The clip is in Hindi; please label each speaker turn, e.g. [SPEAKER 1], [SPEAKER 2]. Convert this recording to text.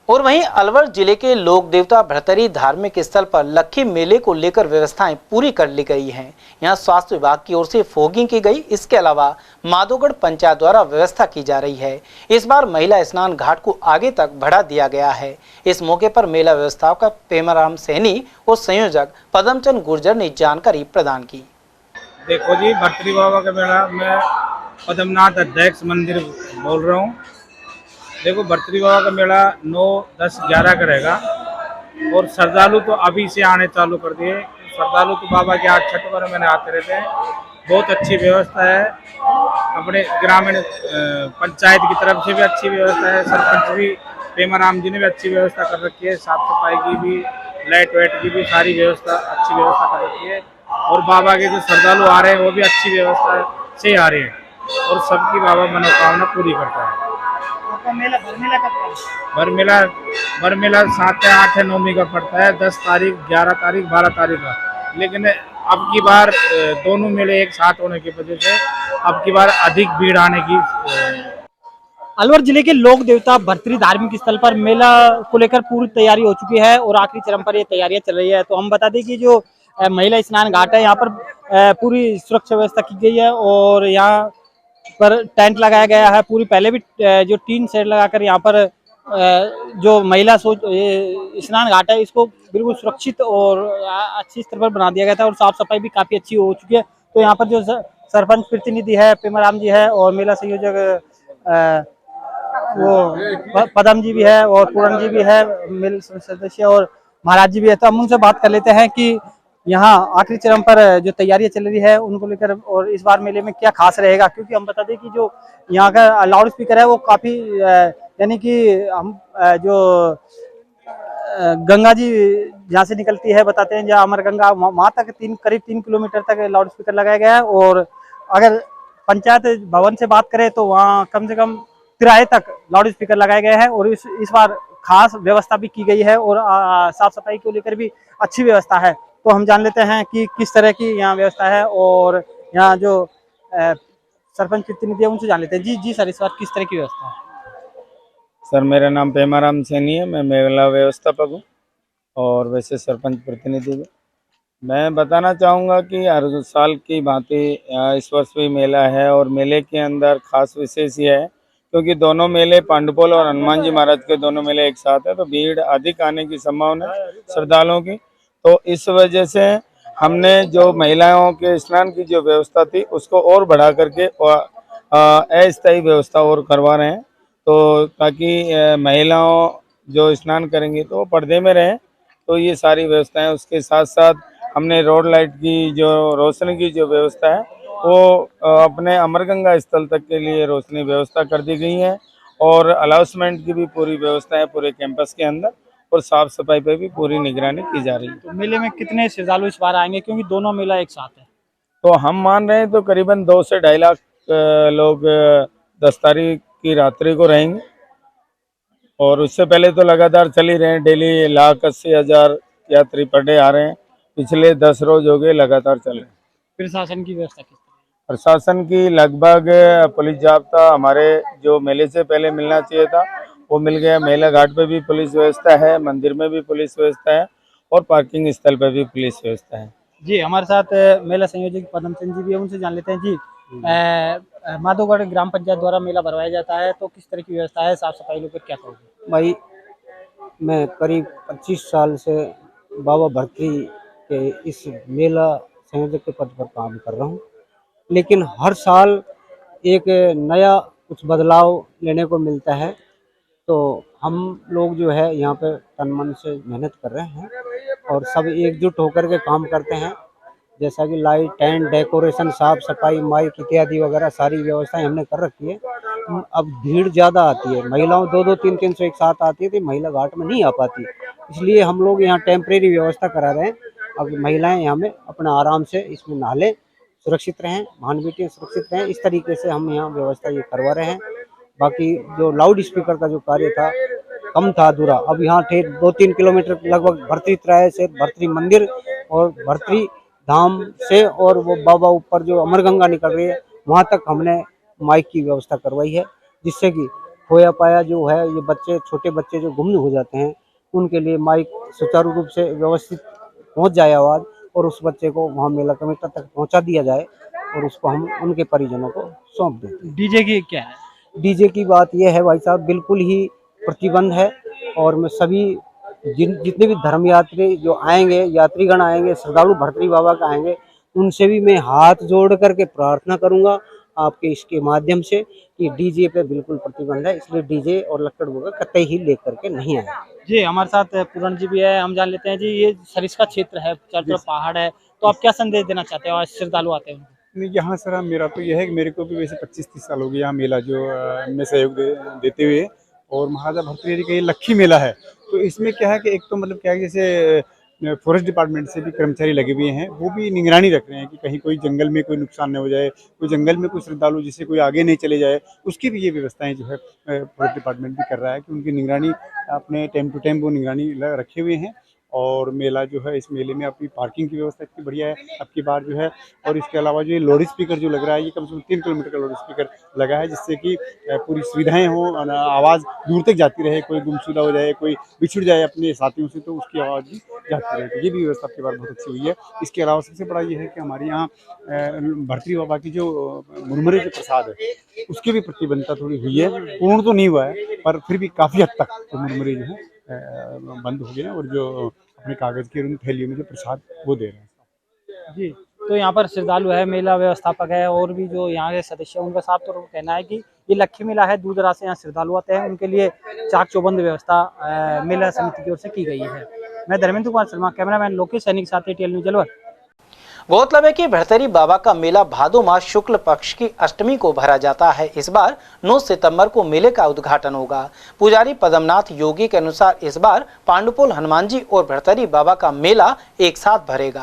[SPEAKER 1] और वहीं अलवर जिले के लोक देवता भरतरी धार्मिक स्थल पर लक्खी मेले को लेकर व्यवस्थाएं पूरी कर ली गई हैं। यहां स्वास्थ्य विभाग की ओर से फॉगिंग की गई। इसके अलावा माधोगढ़ पंचायत द्वारा व्यवस्था की जा रही है। इस बार महिला स्नान घाट को आगे तक बढ़ा दिया गया है। इस मौके पर मेला व्यवस्थापक पेमाराम सैनी और संयोजक पदमचंद गुर्जर ने जानकारी प्रदान की।
[SPEAKER 2] देखो जी, भरतरी बाबा का मेला मैं पद्मनाथ अध्यक्ष मंदिर बोल रहा हूँ। देखो, भरतरी बाबा का मेला 9, 10, 11 का रहेगा और श्रद्धालु तो अभी से आने चालू कर दिए। श्रद्धालु तो बाबा के 8 छठ मैंने आते रहते हैं। बहुत अच्छी व्यवस्था है। अपने ग्रामीण पंचायत की तरफ से भी अच्छी व्यवस्था है। सरपंच भी पेमाराम जी ने भी अच्छी व्यवस्था कर रखी है। साफ सफाई की भी, लाइट वाइट की भी सारी व्यवस्था अच्छी व्यवस्था कर रखी है। और बाबा के जो श्रद्धालु आ रहे हैं वो भी अच्छी व्यवस्था से आ रहे हैं और सबकी बाबा मनोकामना पूरी करता है।
[SPEAKER 3] मेला बरमेला कब?
[SPEAKER 2] बरमेला 7 है, 8 है, 9 का पड़ता है। 10 तारीख, 11 तारीख, 12 तारीख का। लेकिन अब की बार दोनों मेले एक साथ होने की वजह से अब की बार अधिक भीड़ आने की।
[SPEAKER 3] अलवर जिले के लोक देवता भरतरी धार्मिक स्थल पर मेला को लेकर पूरी तैयारी हो चुकी है और आखिरी चरण पर ये तैयारियां चल रही है। तो हम बता दें कि जो महिला स्नान घाट है, यहाँ पर पूरी सुरक्षा व्यवस्था की गई है और यहाँ पर टेंट लगाया गया है। पूरी पहले भी जो टीन शेड लगाकर यहाँ पर जो महिला स्नान घाट है इसको बिल्कुल सुरक्षित और अच्छी स्तर पर बना दिया गया था और साफ सफाई भी काफी अच्छी हो चुकी है। तो यहाँ पर जो सरपंच प्रतिनिधि है पेमाराम जी है और मेला संयोजक वो पदम जी भी है और पूरन जी भी है, मिल सदस्य और महाराज जी भी है। तो हम उनसे बात कर लेते हैं कि यहाँ आखिरी चरण पर जो तैयारियां चल रही है उनको लेकर और इस बार मेले में क्या खास रहेगा। क्योंकि हम बता दें कि जो यहाँ का लाउड स्पीकर है वो काफी यानी कि हम जो गंगा जी जहाँ से निकलती है बताते हैं, जहाँ अमर गंगा वहाँ तक करीब 3 किलोमीटर तक लाउड स्पीकर लगाया गया है। और अगर पंचायत भवन से बात करें तो वहाँ कम से कम तिराहे तक लाउड स्पीकर लगाए गए हैं और इस बार खास व्यवस्था भी की गई है और साफ सफाई को लेकर भी अच्छी व्यवस्था है। तो हम जान लेते हैं कि किस तरह की यहाँ व्यवस्था है और यहाँ जो सरपंच प्रतिनिधि है उनसे जान लेते हैं। जी सर, इस बार किस तरह की व्यवस्था है?
[SPEAKER 2] सर, मेरा नाम पेमाराम सैनी है। मैं मेला व्यवस्थापक हूँ और वैसे सरपंच प्रतिनिधि भी। मैं बताना चाहूँगा कि हर साल की भांति इस वर्ष भी मेला है और मेले के अंदर खास विशेष ये है क्योंकि दोनों मेले पांडुपोल और हनुमान जी महाराज के दोनों मेले एक साथ है, तो भीड़ अधिक आने की संभावना है श्रद्धालुओं की। तो इस वजह से हमने जो महिलाओं के स्नान की जो व्यवस्था थी उसको और बढ़ा करके अस्थायी व्यवस्था और करवा रहे हैं, तो ताकि महिलाओं जो स्नान करेंगी तो पर्दे में रहें। तो ये सारी व्यवस्थाएं, उसके साथ साथ हमने रोड लाइट की जो रोशनी की जो व्यवस्था है वो अपने अमरगंगा स्थल तक के लिए रोशनी व्यवस्था कर दी गई है और अलाउंसमेंट की भी पूरी व्यवस्था है पूरे कैंपस के अंदर और साफ सफाई पे भी पूरी निगरानी की जा रही है।
[SPEAKER 3] तो मेले में कितने श्रद्धालु इस बार आएंगे, क्योंकि दोनों मेला एक साथ है?
[SPEAKER 2] तो हम मान रहे हैं तो करीबन 2 से 2.5 लाख लोग 10 तारीख की रात्रि को रहेंगे और उससे पहले तो लगातार चल ही रहे हैं। डेली 1,80,000 यात्री पर डे आ रहे हैं। पिछले 10 रोज हो गए लगातार चल रहे हैं।
[SPEAKER 3] प्रशासन की व्यवस्था किस तरह?
[SPEAKER 2] प्रशासन की लगभग पुलिस जाब्ता हमारे जो मेले से पहले मिलना चाहिए था वो मिल गया। मेला घाट पे भी पुलिस व्यवस्था है, मंदिर में भी पुलिस व्यवस्था है और पार्किंग स्थल पर भी पुलिस व्यवस्था है।
[SPEAKER 3] जी, हमारे साथ मेला संयोजक पदमचंद जी भी है, उनसे जान लेते हैं। जी, माधोगढ़ ग्राम पंचायत द्वारा मेला भरवाया जाता है, तो किस तरह की व्यवस्था है, साफ सफाई लेकर क्या कहोगे?
[SPEAKER 4] भाई, मैं करीब 25 साल से बाबा भरतरी के इस मेला संयोजक के पद पर काम कर रहा हूँ, लेकिन हर साल एक नया कुछ बदलाव लेने को मिलता है। तो हम लोग जो है यहाँ पे तन मन से मेहनत कर रहे हैं और सब एकजुट होकर के काम करते हैं। जैसा कि लाइट, टेंट, डेकोरेशन, साफ सफाई, माइक इत्यादि वगैरह सारी व्यवस्थाएं हमने कर रखी है। अब भीड़ ज़्यादा आती है, महिलाओं 2-2, 3-300 एक साथ आती है तो महिला घाट में नहीं आ पाती, इसलिए हम लोग यहाँ टेम्परेरी व्यवस्था करा रहे हैं। अब महिलाएं यहाँ में अपना आराम से इसमें नहा लें, सुरक्षित रहें, बहन बेटियाँ सुरक्षित रहें, इस तरीके से हम यहाँ व्यवस्था ये करवा रहे हैं। बाकी जो लाउड स्पीकर का जो कार्य था कम था, अधूरा। अब यहाँ ठेठ 2-3 किलोमीटर लगभग भरतरी त्राय से भरतरी मंदिर और भरतरी धाम से और वो बाबा ऊपर जो अमरगंगा निकल रही है वहाँ तक हमने माइक की व्यवस्था करवाई है, जिससे कि खोया पाया जो है, ये बच्चे, छोटे बच्चे जो गुम हो जाते हैं, उनके लिए माइक सुचारू रूप से व्यवस्थित पहुंच जाए आवाज़, और उस बच्चे को वहाँ मेला कमेटी तक पहुंचा दिया जाए और उसको हम उनके परिजनों को सौंप देते हैं।
[SPEAKER 3] डीजे की क्या है?
[SPEAKER 4] डीजे की बात यह है भाई साहब, बिल्कुल ही प्रतिबंध है। और मैं सभी जितने भी धर्म यात्री जो आएंगे, यात्रीगण आएंगे, श्रद्धालु भर्तृहरि बाबा का आएंगे, उनसे भी मैं हाथ जोड़ करके प्रार्थना करूंगा आपके इसके माध्यम से कि डीजे पे बिल्कुल प्रतिबंध है, इसलिए डीजे और लक्कड़ भोगा कतई ही लेकर के नहीं आए।
[SPEAKER 3] जी, हमारे साथ पूरण जी भी है, हम जान लेते हैं जी, ये सरिस्का क्षेत्र है, चारों तरफ पहाड़ है, तो आप क्या संदेश देना चाहते हो आज श्रद्धालु आते हैं?
[SPEAKER 5] नहीं, यहाँ सर मेरा तो यह है कि मेरे को भी वैसे 25-30 साल हो गए यहाँ मेला जो में सहयोग देते हुए, और महाराजा भर्तृहरि का ये लक्खी मेला है। तो इसमें क्या है कि एक तो मतलब क्या है, जैसे फॉरेस्ट डिपार्टमेंट से भी कर्मचारी लगे हुए हैं, वो भी निगरानी रख रहे हैं कि कहीं कोई जंगल में कोई नुकसान न हो जाए, कोई जंगल में कोई श्रद्धालु जिससे कोई आगे नहीं चले जाए, उसकी भी ये व्यवस्थाएं जो है फॉरेस्ट डिपार्टमेंट भी कर रहा है कि उनकी निगरानी अपने टाइम टू टाइम वो निगरानी रखे हुए हैं। और मेला जो है, इस मेले में अपनी पार्किंग की व्यवस्था इतनी बढ़िया है अब की बार जो है। और इसके अलावा जो ये लाउड स्पीकर जो लग रहा है, ये कम से कम 3 किलोमीटर का लाउड स्पीकर लगा है, जिससे कि पूरी सुविधाएं हो, आवाज़ दूर तक जाती रहे, कोई गुमशुदा हो जाए, कोई बिछुड़ जाए अपने साथियों से, तो उसकी आवाज़ भी जाती रहे। तो ये भी व्यवस्था अब की बार बहुत अच्छी हुई है। इसके अलावा सबसे बड़ा ये है कि हमारे यहाँ भर्तृहरि बाबा की जो मुरमुरे जो प्रसाद है, उसकी भी प्रतिबंधता थोड़ी हुई है। पूर्ण तो नहीं हुआ है, पर फिर भी काफ़ी हद तक तो मुरमुरे जो है बंद हो गए हैं, और जो अपने कागज़ की उन थैलियों में जो प्रसाद वो दे रहे हैं।
[SPEAKER 3] जी, तो यहाँ पर श्रद्धालु है, मेला व्यवस्थापक है, और भी जो यहाँ के सदस्य हैं, उनका साफ तौर पर कहना है कि ये लक्खी मेला है, दूर दराज से यहाँ श्रद्धालु आते हैं, उनके लिए चाक चौबंद व्यवस्था मेला समिति की ओर से की गई है। मैं धर्मेंद्र कुमार शर्मा, कैमरामैन लोकेश सैनी के साथ ATL न्यूज़ अलवर।
[SPEAKER 1] गौरतलब है कि भर्तृहरि बाबा का मेला भादो मास शुक्ल पक्ष की अष्टमी को भरा जाता है। इस बार 9 सितंबर को मेले का उद्घाटन होगा। पुजारी पद्मनाथ योगी के अनुसार इस बार पांडुपोल हनुमान जी और भर्तृहरि बाबा का मेला एक साथ भरेगा।